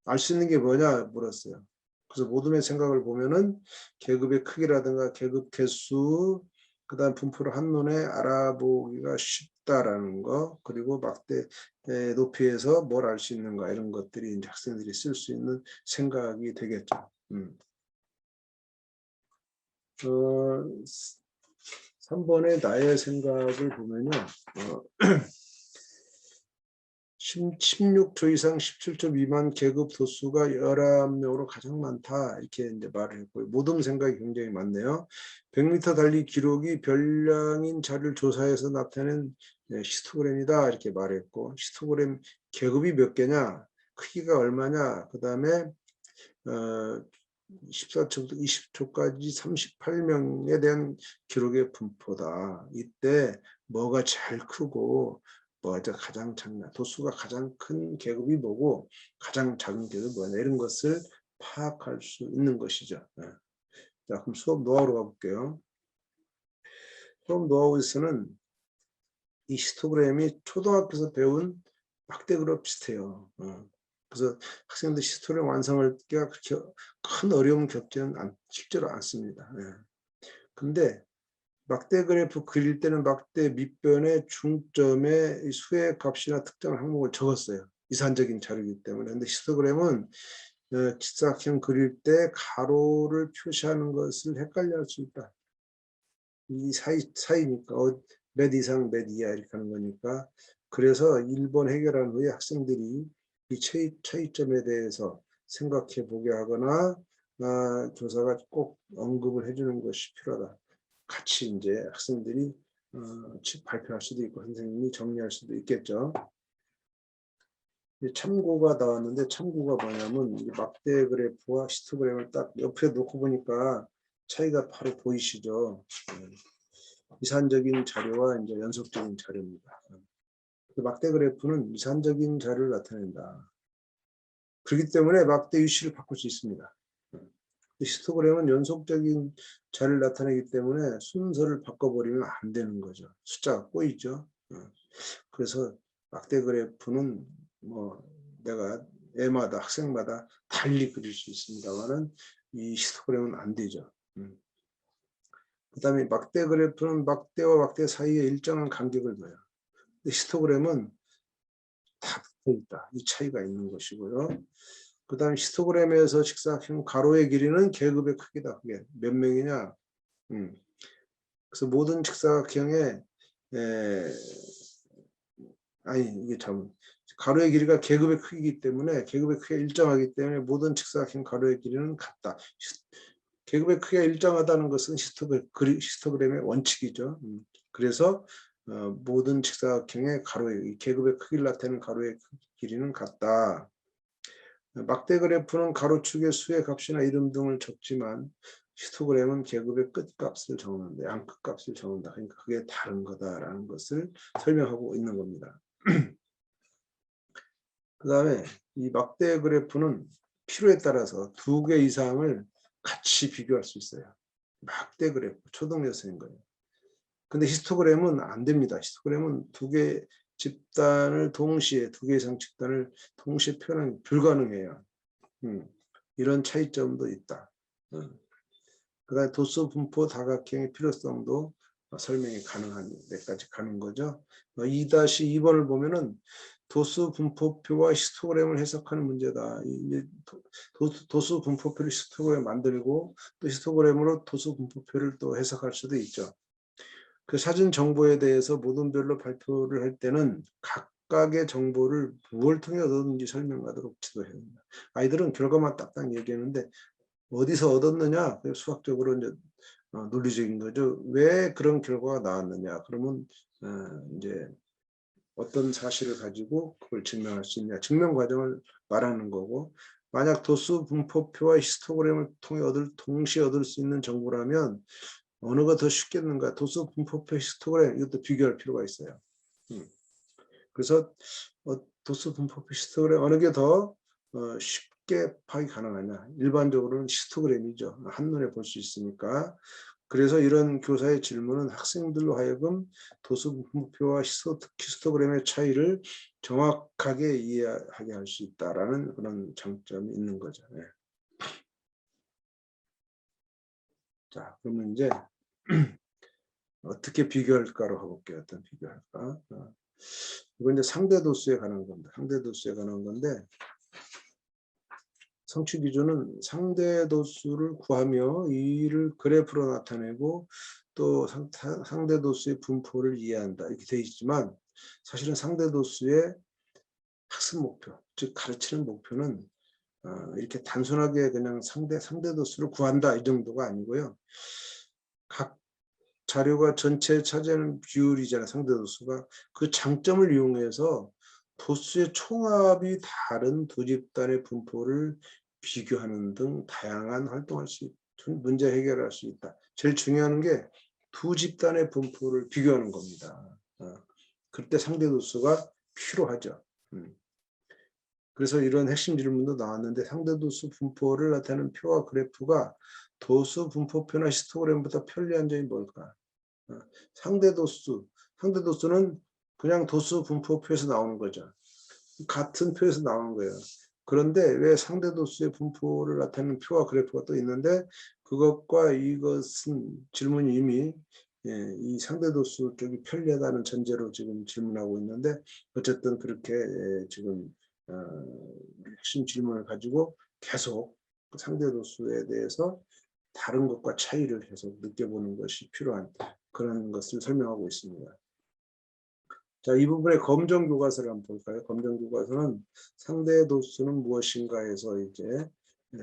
알 수 있는 게 뭐냐 물었어요. 그래서 모둠의 생각을 보면은 계급의 크기라든가 계급 개수, 그다음 분포를 한눈에 알아보기가 쉽다라는 거, 그리고 막대 높이에서 뭘 알 수 있는가 이런 것들이 이제 학생들이 쓸 수 있는 생각이 되겠죠. 3번의 나의 생각을 보면요. 16초 이상 17초 미만 계급 도수가 11명으로 가장 많다. 이렇게 이제 말을 했고요. 모든 생각이 굉장히 많네요. 100m 달리 기록이 별량인 자를 조사해서 나타낸 히스토그램이다. 이렇게 말했고, 히스토그램 계급이 몇 개냐, 크기가 얼마냐, 그 다음에 14초부터 20초까지 38명에 대한 기록의 분포다. 이때 뭐가 제일 크고 뭐가 가장 작나, 도수가 가장 큰 계급이 뭐고 가장 작은 계급이 뭐냐 이런 것을 파악할 수 있는 것이죠. 자, 그럼 수업 노하우로 가볼게요. 수업 노하우에서는 이 히스토그램이 초등학교에서 배운 막대그룹 비슷해요. 그래서 학생들 히스토그램 완성할 때가 그렇게 큰 어려움 겪지는 실제로 않습니다. 근데 막대 그래프 그릴 때는 막대 밑변의 중점의 수의 값이나 특정 항목을 적었어요. 이산적인 자료이기 때문에. 근데 히스토그램은 직사각형 그릴 때 가로를 표시하는 것을 헷갈려 할 수 있다. 이 사이니까 몇 이상 몇 이하 이렇게 하는 거니까. 그래서 1번 해결한 후에 학생들이 이 차이점에 대해서 생각해 보게 하거나 교사가 꼭 언급을 해주는 것이 필요하다. 같이 이제 학생들이 발표할 수도 있고 선생님이 정리할 수도 있겠죠. 참고가 나왔는데 참고가 뭐냐면 막대 그래프와 히스토그램을 딱 옆에 놓고 보니까 차이가 바로 보이시죠. 이산적인 자료와 이제 연속적인 자료입니다. 막대 그래프는 이산적인 자료를 나타낸다. 그렇기 때문에 막대 위치를 바꿀 수 있습니다. 히스토그램은 연속적인 자료를 나타내기 때문에 순서를 바꿔버리면 안 되는 거죠. 숫자가 꼬이죠. 그래서 막대 그래프는 뭐 내가 애마다 학생마다 달리 그릴 수 있습니다만은 이 히스토그램은 안 되죠. 그 다음에 막대 그래프는 막대와 막대 사이에 일정한 간격을 둬요. 히스토그램은 다 붙어 있다. 이 차이가 있는 것이고요. 그 다음에 히스토그램에서 직사각형 가로의 길이는 계급의 크기다. 그게 몇 명이냐. 그래서 모든 직사각형의 아니 이게 참 가로의 길이가 계급의 크기이기 때문에 계급의 크기가 일정하기 때문에 모든 직사각형 가로의 길이는 같다. 계급의 크기가 일정하다는 것은 히스토그램의 원칙이죠. 그래서 모든 직사각형의 가로의 계급의 크기를 나타내는 가로의 길이는 같다. 막대 그래프는 가로축의 수의 값이나 이름 등을 적지만 히스토그램은 계급의 끝값을 적는데 양끝값을 적는다. 그러니까 그게 다른 거다라는 것을 설명하고 있는 겁니다. 그다음에 이 막대 그래프는 필요에 따라서 2개 이상을 같이 비교할 수 있어요. 막대 그래프, 초등학생인 거예요. 근데 히스토그램은 안 됩니다. 히스토그램은 2개 집단을 동시에 2개 이상 집단을 동시에 표현하기 불가능해요. 이런 차이점도 있다. 그다음에 도수 분포 다각형의 필요성도 설명이 가능한 데까지 가는 거죠. 2-2번을 보면은 도수 분포표와 히스토그램을 해석하는 문제다. 도수 분포표를 히스토그램 만들고 또 히스토그램으로 도수 분포표를 또 해석할 수도 있죠. 그 사진 정보에 대해서 모둠별로 발표를 할 때는 각각의 정보를 무엇을 통해 얻었는지 설명하도록 지도해야 합니다. 아이들은 결과만 딱딱 얘기하는데 어디서 얻었느냐? 수학적으로 이제 논리적인 거죠. 왜 그런 결과가 나왔느냐? 그러면 이제 어떤 사실을 가지고 그걸 증명할 수 있냐? 증명 과정을 말하는 거고, 만약 도수 분포표와 히스토그램을 통해 동시에 얻을 수 있는 정보라면 어느가 더 쉽겠는가? 도수 분포표 히스토그램 이것도 비교할 필요가 있어요. 그래서 도수 분포표 히스토그램 어느 게 더 쉽게 파악이 가능하냐? 일반적으로는 히스토그램이죠. 한눈에 볼 수 있으니까. 그래서 이런 교사의 질문은 학생들로 하여금 도수 분포표와 히스토그램의 차이를 정확하게 이해하게 할 수 있다라는 그런 장점이 있는 거죠. 네. 자, 그러면 이제 어떻게 비교할까로 가볼게요. 어떤 비교할까? 이건 이제 상대 도수에 관한 겁니다. 상대 도수에 관한 건데, 성취 기준은 상대 도수를 구하며 이를 그래프로 나타내고 또 상대 도수의 분포를 이해한다. 이렇게 되어 있지만 사실은 상대 도수의 학습 목표, 즉 가르치는 목표는 이렇게 단순하게 그냥 상대 도수를 구한다 이 정도가 아니고요. 각 자료가 전체에 차지하는 비율이잖아요. 상대 도수가. 그 장점을 이용해서 도수의 총합이 다른 두 집단의 분포를 비교하는 등 다양한 활동할 수 있다. 문제 해결할 수 있다. 제일 중요한 게 두 집단의 분포를 비교하는 겁니다. 그때 상대 도수가 필요하죠. 그래서 이런 핵심 질문도 나왔는데 상대 도수 분포를 나타내는 표와 그래프가 도수 분포표나 히스토그램보다 편리한 점이 뭘까? 상대 도수는 그냥 도수 분포표에서 나오는 거죠. 같은 표에서 나오는 거예요. 그런데 왜 상대 도수의 분포를 나타내는 표와 그래프가 또 있는데 그것과 이것은 질문이 이미 이 상대 도수 쪽이 편리하다는 전제로 지금 질문하고 있는데 어쨌든 그렇게 지금 핵심 질문을 가지고 계속 상대 도수에 대해서 다른 것과 차이를 계속 느껴보는 것이 필요한 그런 것을 설명하고 있습니다. 자, 이 부분의 검정 교과서를 한번 볼까요? 검정 교과서는 상대 도수는 무엇인가 해서 이제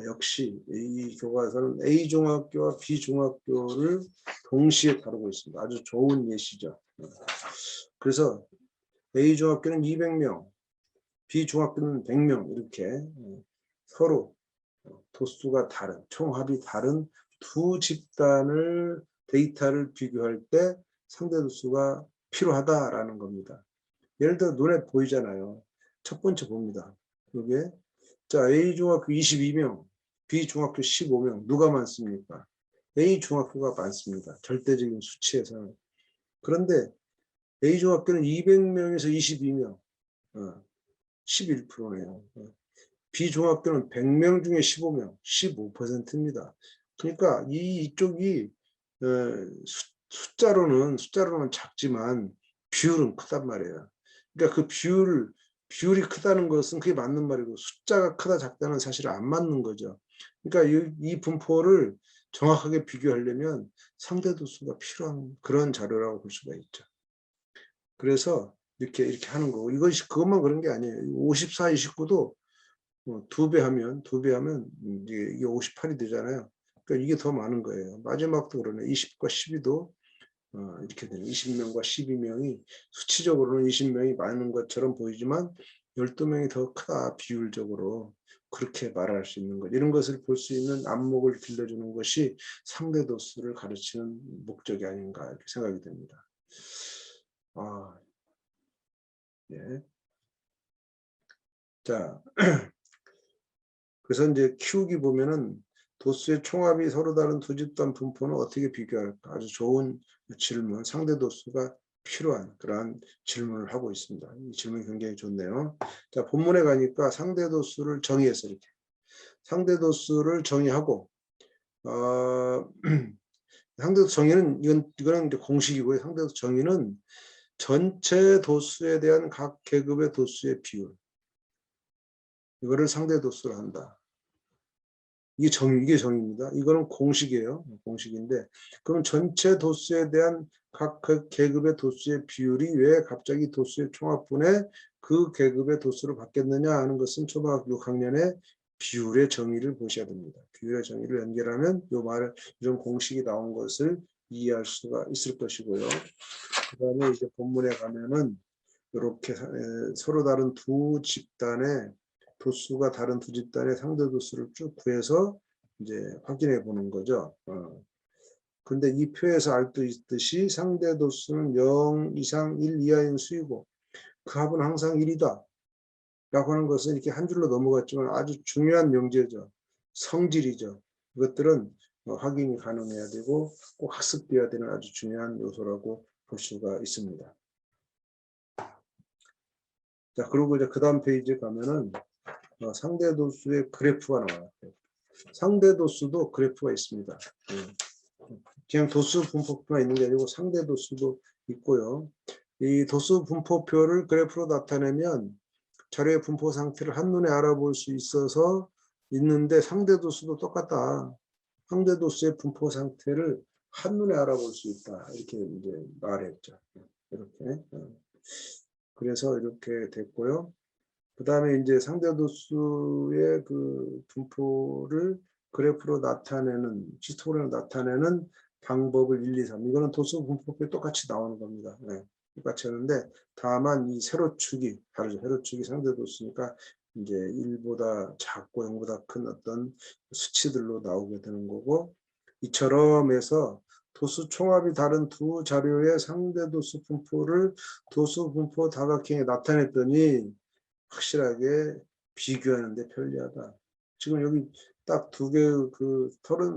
역시 이 교과서는 A중학교와 B중학교를 동시에 다루고 있습니다. 아주 좋은 예시죠. 그래서 A중학교는 200명, B중학교는 100명 이렇게 서로 도수가 다른, 총합이 다른 두 집단을 데이터를 비교할 때 상대 도수가 필요하다라는 겁니다. 예를 들어 눈에 보이잖아요. 첫 번째 봅니다. 이게 자 A중학교 22명, B중학교 15명 누가 많습니까? A중학교가 많습니다. 절대적인 수치에서는. 그런데 A중학교는 200명에서 22명, 11%네요. B중학교는 100명 중에 15명, 15%입니다. 그러니까 이쪽이 숫자로는 작지만 비율은 크단 말이에요. 그러니까 그 비율이 크다는 것은 그게 맞는 말이고 숫자가 크다 작다는 사실 안 맞는 거죠. 그러니까 이 분포를 정확하게 비교하려면 상대 도수가 필요한 그런 자료라고 볼 수가 있죠. 그래서 이렇게 하는 거고 이것이 그것만 그런 게 아니에요. 54, 29도 2배 하면 이게 58이 되잖아요. 그러니까 이게 더 많은 거예요. 마지막도 그러네. 20과 12도 이렇게 되는 20명과 12명이 수치적으로는 20명이 많은 것처럼 보이지만 12명이 더 크다 비율적으로 그렇게 말할 수 있는 것. 이런 것을 볼 수 있는 안목을 길러주는 것이 상대 도수를 가르치는 목적이 아닌가 이렇게 생각이 됩니다. 예. 자, 그래서 이제 키우기 보면은 도수의 총합이 서로 다른 두 집단 분포는 어떻게 비교할까? 아주 좋은 질문, 상대 도수가 필요한 그러한 질문을 하고 있습니다. 이 질문이 굉장히 좋네요. 자, 본문에 가니까 상대 도수를 정의해서 이렇게 상대 도수를 정의하고 상대 도수 정의는 이거는 이제 공식이고요. 상대 도수 정의는 전체 도수에 대한 각 계급의 도수의 비율, 이거를 상대 도수로 한다. 이게 정의입니다. 이거는 공식이에요. 공식인데, 그럼 전체 도수에 대한 각 계급의 도수의 비율이 왜 갑자기 도수의 총합분에 그 계급의 도수로 바뀌었느냐 하는 것은 초등학교 6학년의 비율의 정의를 보셔야 됩니다. 비율의 정의를 연결하면 이 말을, 이런 공식이 나온 것을 이해할 수가 있을 것이고요. 그 다음에 이제 본문에 가면은 이렇게 서로 다른 두 집단의 도수가 다른 두 집단의 상대 도수를 쭉 구해서 이제 확인해 보는 거죠. 근데 이 표에서 알 수 있듯이 상대 도수는 0 이상 1 이하인 수이고 그 합은 항상 1이다 라고 하는 것은 이렇게 한 줄로 넘어갔지만 아주 중요한 명제죠. 성질이죠. 이것들은 확인이 가능해야 되고 꼭 학습되어야 되는 아주 중요한 요소라고 볼 수가 있습니다. 자, 그리고 이제 그 다음 페이지에 가면은 상대 도수의 그래프가 나와요. 상대 도수도 그래프가 있습니다. 그냥 도수 분포표가 있는 게 아니고 상대 도수도 있고요. 이 도수 분포표를 그래프로 나타내면 자료의 분포 상태를 한눈에 알아볼 수 있어서 있는데 상대 도수도 똑같다. 상대 도수의 분포 상태를 한눈에 알아볼 수 있다. 이렇게 이제 말했죠. 이렇게. 그래서 이렇게 됐고요. 그 다음에 이제 상대 도수의 그 분포를 그래프로 나타내는, 히스토그램으로 나타내는 방법을 1, 2, 3. 이거는 도수 분포표에 똑같이 나오는 겁니다. 네, 똑같이 하는데, 다만 이 세로축이 다르죠. 세로축이 상대 도수니까 이제 1보다 작고 0보다 큰 어떤 수치들로 나오게 되는 거고, 이처럼 해서 도수 총합이 다른 두 자료의 상대 도수 분포를 도수 분포 다각형에 나타냈더니 확실하게 비교하는데 편리하다. 지금 여기 딱 두 개의 그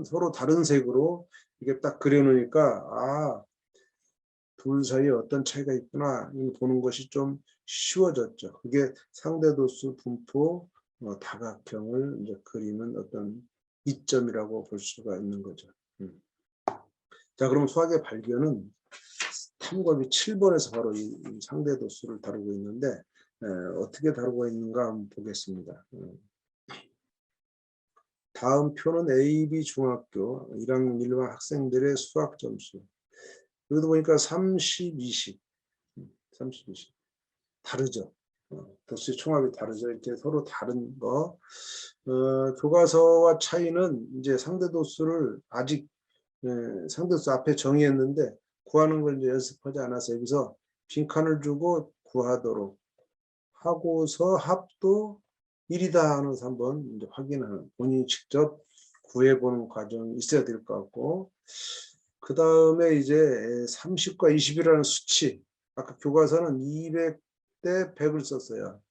서로 다른 색으로 이게 딱 그려놓으니까 둘 사이에 어떤 차이가 있구나 보는 것이 좀 쉬워졌죠. 그게 상대도수 분포 다각형을 이제 그리는 어떤 이점이라고 볼 수가 있는 거죠. 자, 그럼 수학의 발견은 탐구하기 7번에서 바로 이 상대도수를 다루고 있는데 어떻게 다루고 있는가 한번 보겠습니다. 다음 표는 AB 중학교 1학년 1반 학생들의 수학 점수. 여기도 보니까 30, 20. 다르죠. 도수의 총합이 다르죠. 이렇게 서로 다른 거. 교과서와 차이는 이제 상대도수를 아직 상대도수 앞에 정의했는데 구하는 걸 이제 연습하지 않아서 여기서 빈칸을 주고 구하도록 하고서 합도 1이다 하면서 한번 이제 확인하는, 본인이 직접 구해보는 과정이 있어야 될 것 같고, 그 다음에 이제 30과 20이라는 수치, 아까 교과서는 200대 100을 썼어요.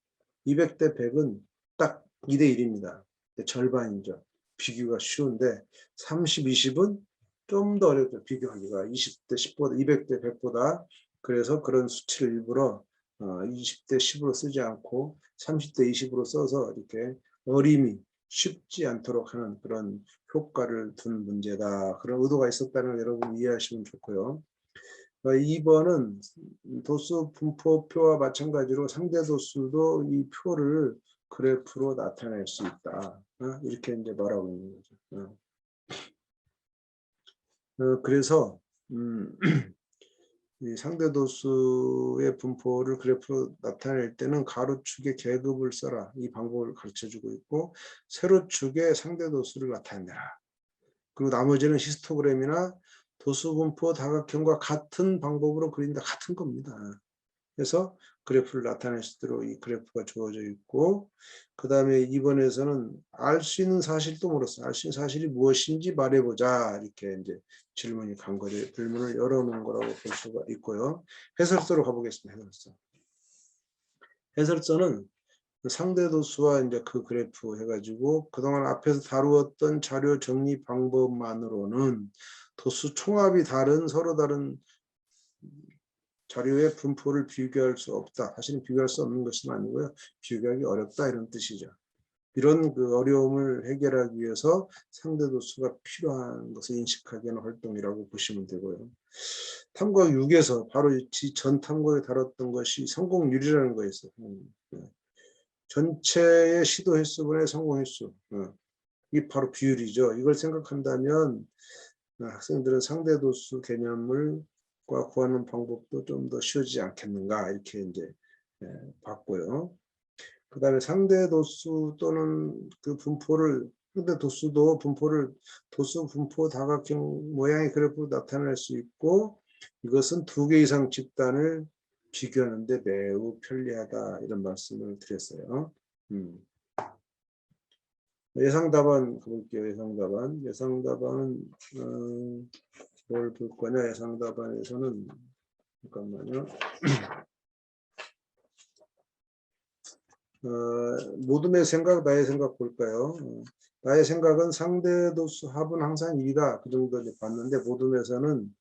200대 100은 딱 2대 1입니다. 절반이죠. 비교가 쉬운데 30, 20은 좀 더 어렵죠. 비교하기가 20대 10보다 200대 100보다. 그래서 그런 수치를 일부러 20대 10으로 쓰지 않고 30대 20으로 써서 이렇게 어림이 쉽지 않도록 하는 그런 효과를 둔 문제다. 그런 의도가 있었다는 걸 여러분 이해하시면 좋고요. 2번은 도수 분포표와 마찬가지로 상대 도수도 이 표를 그래프로 나타낼 수 있다. 이렇게 이제 말하고 있는 거죠. 그래서 이 상대 도수의 분포를 그래프로 나타낼 때는 가로축에 계급을 써라. 이 방법을 가르쳐주고 있고 세로축에 상대 도수를 나타내라. 그리고 나머지는 히스토그램이나 도수 분포 다각형과 같은 방법으로 그린다. 같은 겁니다. 그래서 그래프를 나타낼 수 있도록 이 그래프가 주어져 있고, 그 다음에 2번에서는 알 수 있는 사실도 물었어요. 알 수 있는 사실이 무엇인지 말해보자. 이렇게 이제 질문이 간 거죠. 질문을 열어놓은 거라고 볼 수가 있고요. 해설서로 가보겠습니다. 해설서. 해설서는 상대 도수와 이제 그 그래프 해가지고 그동안 앞에서 다루었던 자료 정리 방법만으로는 도수 총합이 다른 서로 다른 자료의 분포를 비교할 수 없다. 사실은 비교할 수 없는 것은 아니고요. 비교하기 어렵다 이런 뜻이죠. 이런 그 어려움을 해결하기 위해서 상대 도수가 필요한 것을 인식하기 위한 활동이라고 보시면 되고요. 탐구학 6에서 바로 전 탐구에 다뤘던 것이 성공률이라는 거였어요. 전체의 시도 횟수분의 성공 횟수. 이게 바로 비율이죠. 이걸 생각한다면 학생들은 상대 도수 개념을 구하는 방법도 좀 더 쉬워지지 않겠는가 이렇게 이제 봤고요. 그 다음에 상대 도수 또는 그 분포를 상대 도수도 분포를 도수 분포 다각형 모양의 그래프로 나타낼 수 있고 이것은 2개 이상 집단을 비교하는데 매우 편리하다 이런 말씀을 드렸어요. 예상 답안 가볼게요. 예상 답안은 뭘 볼 거냐? 예상 답안에서는 잠깐만요. 모둠의 생각, 나의 생각 볼까요? 나의 생각은 상대 도수 합은 항상 2다. 그 정도 이제 봤는데 모둠에서는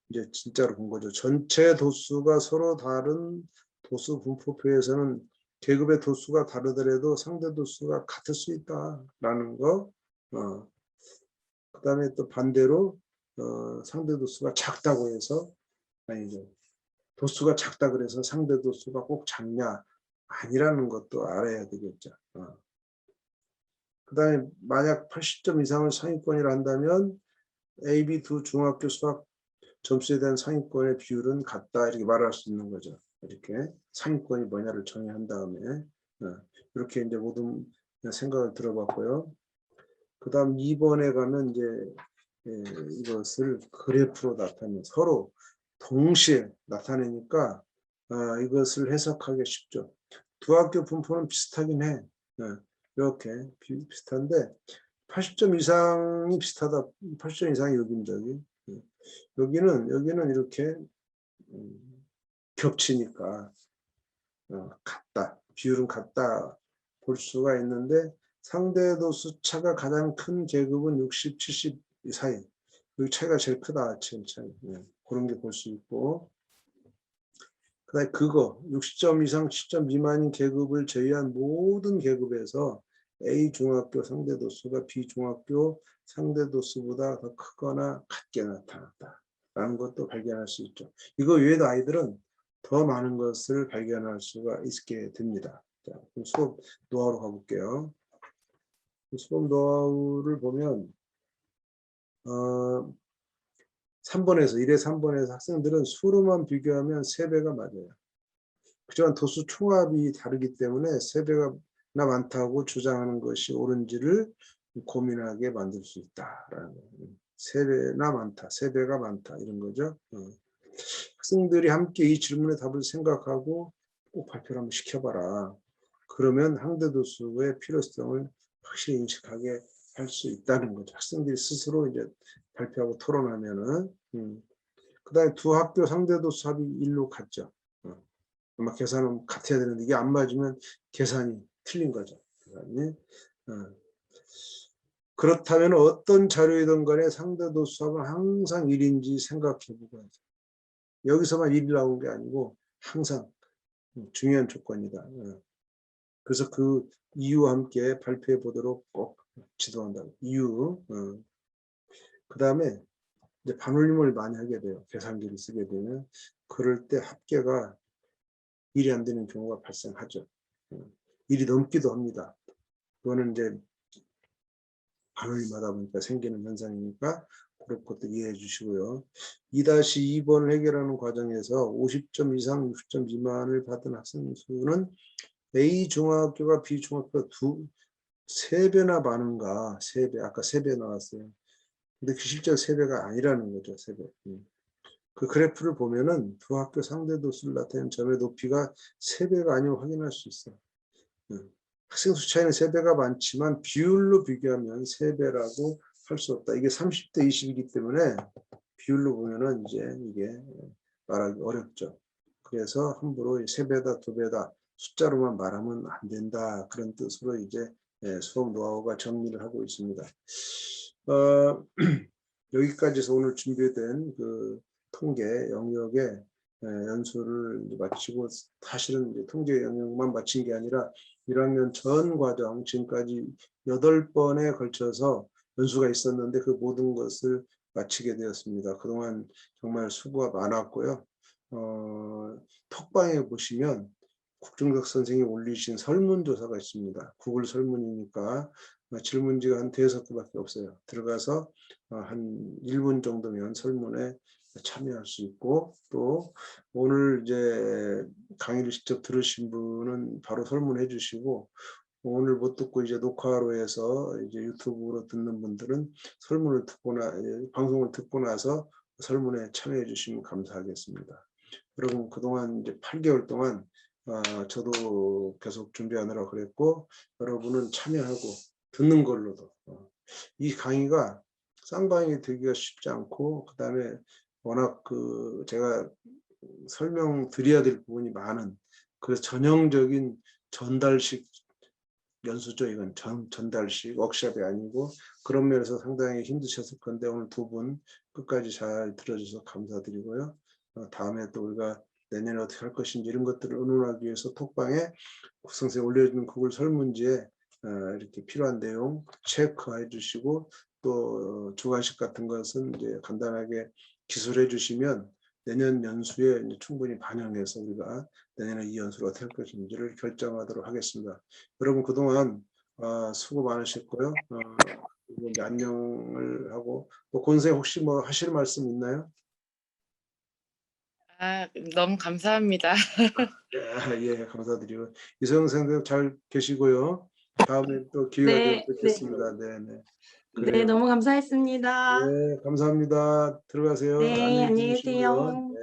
이제 진짜로 본 거죠. 전체 도수가 서로 다른 도수 분포표에서는 계급의 도수가 다르더라도 상대 도수가 같을 수 있다라는 거. 그 다음에 또 반대로 상대 도수가 작다고 해서 아니죠. 도수가 작다 그래서 상대 도수가 꼭 작냐 아니라는 것도 알아야 되겠죠. 그 다음에 만약 80점 이상을 상위권이라 한다면 A, B 두 중학교 수학 점수에 대한 상위권의 비율은 같다 이렇게 말할 수 있는 거죠. 이렇게 상위권이 뭐냐를 정의한 다음에 이렇게 이제 모든 생각을 들어봤고요. 그 다음 2번에 가면 이제 이것을 그래프로 나타내는 서로 동시에 나타내니까 이것을 해석하기 쉽죠. 두 학교 분포는 비슷하긴 해. 이렇게 비슷한데 80점 이상이 비슷하다. 80점 이상이 여기입니다. 여기는 이렇게 겹치니까 같다. 비율은 같다 볼 수가 있는데 상대 도수 차가 가장 큰 계급은 60, 70 사이. 여기 차이가 제일 크다. 지금 차이. 그런 게 볼 수 있고. 그다음에 그거 60점 이상 10점 미만인 계급을 제외한 모든 계급에서 A 중학교 상대 도수가 B 중학교 상대 도수보다 더 크거나 같게 나타났다. 라는 것도 발견할 수 있죠. 이거 외에도 아이들은 더 많은 것을 발견할 수가 있게 됩니다. 자, 그럼 수업 노하우로 가볼게요. 수업 노하우를 보면 3번에서 1회 3번에서 학생들은 수로만 비교하면 3배가 맞아요. 그지만 도수 총합이 다르기 때문에 3배가 많다고 주장하는 것이 옳은지를 고민하게 만들 수 있다라는 거예요. 3배나 많다, 3배가 많다 이런 거죠. 학생들이 함께 이 질문의 답을 생각하고 꼭 발표를 한번 시켜봐라. 그러면 상대 도수의 필요성을 확실히 인식하게 할 수 있다는 거죠. 학생들이 스스로 이제 발표하고 토론하면은. 그다음에 두 학교 상대 도수 합이 1로 같죠. 아마 계산은 같아야 되는데 이게 안 맞으면 계산이 틀린 거죠. 계산이. 그렇다면 어떤 자료이든 간에 상대 도수합은 항상 1인지 생각해보고 해야죠. 여기서만 1이 나온 게 아니고 항상 중요한 조건이다. 그래서 그 이유와 함께 발표해 보도록 꼭 지도한다. 이유. 그 다음에 이제 반올림을 많이 하게 돼요. 계산기를 쓰게 되면. 그럴 때 합계가 1이 안 되는 경우가 발생하죠. 1이 넘기도 합니다. 그거는 이제 반올림하다 보니까 생기는 현상이니까 그런 것도 이해해 주시고요. 2-2번을 해결하는 과정에서 50점 이상 60점 미만을 받은 학생 수는 A 중학교가 B 중학교 3배나 많은가. 3배. 아까 3배 나왔어요. 근데 그 실제로 3배가 아니라는 거죠. 3배. 그 그래프를 보면은 두 학교 상대 도수를 나타내는 점의 높이가 3배가 아니면 확인할 수 있어요. 학생 수 차이는 3배가 많지만 비율로 비교하면 3배라고 할 수 없다. 이게 30대 20이기 때문에 비율로 보면은 이제 이게 말하기 어렵죠. 그래서 함부로 3배다, 2배다 숫자로만 말하면 안 된다. 그런 뜻으로 이제 수업 노하우가 정리를 하고 있습니다. 여기까지 해서 오늘 준비된 그 통계 영역의 연수를 마치고, 사실은 이제 통계 영역만 마친 게 아니라 1학년 전 과정 지금까지 8번에 걸쳐서 연수가 있었는데 그 모든 것을 마치게 되었습니다. 그동안 정말 수고가 많았고요. 톡방에 보시면 국정석 선생이 올리신 설문조사가 있습니다. 구글 설문이니까 질문지가 한 5-6개밖에 없어요. 들어가서 한 1분 정도면 설문에 참여할 수 있고, 또 오늘 이제 강의를 직접 들으신 분은 바로 설문해 주시고, 오늘 못 듣고 이제 녹화로 해서 이제 유튜브로 듣는 분들은 설문을 듣거나 방송을 듣고 나서 설문에 참여해 주시면 감사하겠습니다. 여러분 그동안 이제 8개월 동안 저도 계속 준비하느라 그랬고, 여러분은 참여하고 듣는 걸로도 이 강의가 쌍방이 되기가 쉽지 않고, 그 다음에 워낙 그 제가 설명드려야 될 부분이 많은, 그래서 전형적인 전달식 연수죠. 이건 전달식 워크숍이 아니고, 그런 면에서 상당히 힘드셨을 건데 오늘 두 분 끝까지 잘 들어주셔서 감사드리고요. 다음에 또 우리가 내년에 어떻게 할 것인지 이런 것들을 의논하기 위해서 톡방에 선생님이 올려주는 구글 설문지에 이렇게 필요한 내용 체크해 주시고, 또 주관식 같은 것은 이제 간단하게 기술해 주시면 내년 연수에 이제 충분히 반영해서 우리가 내년에 이 연수를 어떻게 할 것인지를 결정하도록 하겠습니다. 여러분 그동안 수고 많으셨고요. 이제 안녕을 하고, 또 권선생님 혹시 뭐 하실 말씀 있나요? 너무 감사합니다. 예, 감사드리고, 이성 선생님 잘 계시고요. 다음에 또 기회가 되면 네, 네, 뵙겠습니다. 네, 네. 네, 그래요. 너무 감사했습니다. 네, 감사합니다. 들어가세요. 네, 안녕히 안녕히 주무시고요. 계세요.